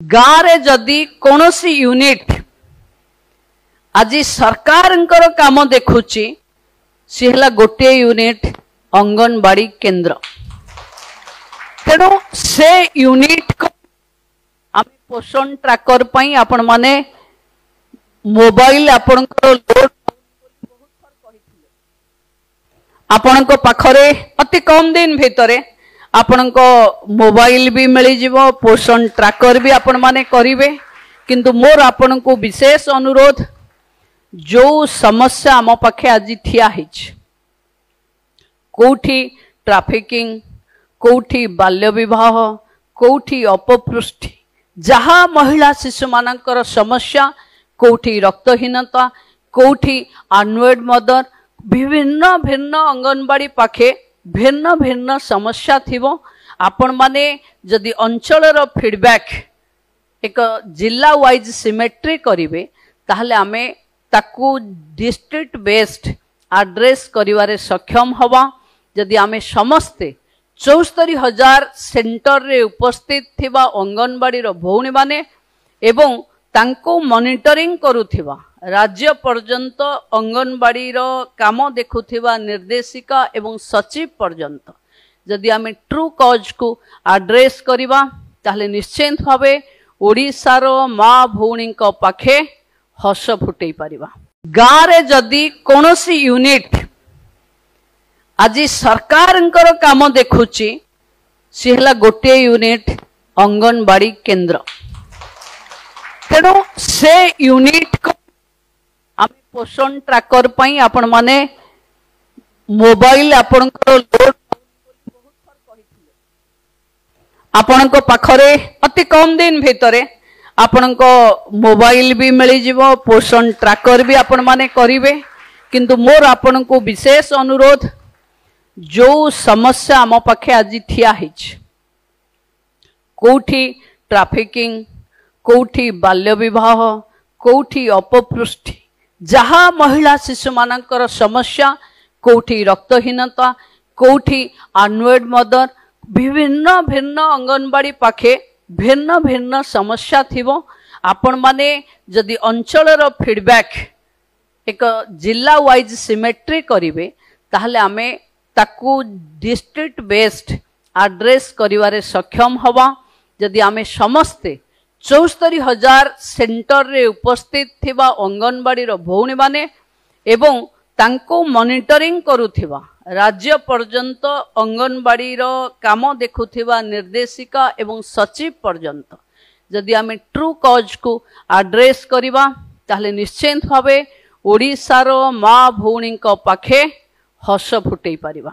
गाँव रे जदि कौनसी यूनिट आज सरकार काम देखुची सी है गोटे यूनिट अंगनवाड़ी केंद्र। तेणु से यूनिट को आम पोषण ट्रैकर पई आपण माने मोबाइल आपण लोड आपण पाखरे अति कम दिन भितर आपण मोबाइल भी मिल जिवो, पोषण ट्रैकर भी आपण माने करिवे। किंतु मोर आपण को विशेष अनुरोध, जो समस्या आम पाखे आज ठिया हिच, कोठी ट्राफिकिंग, कोठी बाल्य विवाह, कोठी अपपृष्टि, जहा महिला शिशु मानकर समस्या, कोठी रक्तहीनता, कोठी अनवेड मदर, विभिन्न भिन्न अंगनवाड़ी पाखे भिन्न भिन्न समस्या थिवो। आपण माने जदि अंचलर फीडबैक एक जिला वाइज सिमेट्री करिवे ताहले आमे ताकू डिस्ट्रिक्ट बेस्ड एड्रेस करिवारे सक्षम हवा। जदि आमे समस्ते 74,000 सेंटर रे उपस्थित थिबा अंगनवाड़ी रो भौणी माने एवं तांको मॉनिटरिंग करुथिबा राज्य पर्यंत अंगनवाड़ी रो काम देखुथिबा निर्देशिका एवं सचिव पर्यंत जदि आमे ट्रू कॉज को एड्रेस करिबा ताहले निश्चित भावे ओडिसा रो माँ भौणी को पाखे हस फुटई पारिबा। गाँव रे जदि कौनसी यूनिट आज सरकार काम देखुची सी है गोटे यूनिट अंगनवाड़ी केंद्र। तेणु से यूनिट को आम पोषण ट्रैकर पई आपण माने मोबाइल आपण लोड आपण पाखरे अति कम दिन भितर आपण मोबाइल भी मिल जिवो, पोषण ट्रैकर भी आपण माने करिवे। किंतु मोर आपण को विशेष अनुरोध, जो समस्या आम पाखे आज ठिया हिच, कोठी ट्राफिकिंग, कोठी बाल्य विवाह, कोठी अपपृष्टि, जहा महिला शिशु मानकर समस्या, कोठी रक्तहीनता, कोठी अनवेड मदर, विभिन्न भिन्न अंगनवाड़ी पाखे भिन्न भिन्न समस्या थिवो। आपण माने जदि अंचलर फीडबैक एक जिला वाइज सिमेट्री करिवे ताहले आमे ताकू डिस्ट्रिक्ट बेस्ड एड्रेस करिवारे सक्षम हवा। जदि आमे समस्ते 74,000 सेंटर रे उपस्थित थिबा अंगनवाड़ी रो भौणी माने एवं तांको मॉनिटरिंग करुथिबा राज्य पर्यंत अंगनवाड़ी रो काम देखुथिबा निर्देशिका एवं सचिव पर्यंत जदि आमे ट्रू कॉज को एड्रेस करिबा ताहले निश्चित भावे ओडिसा रो माँ भौणी को पाखे हस फुटई पारिबा।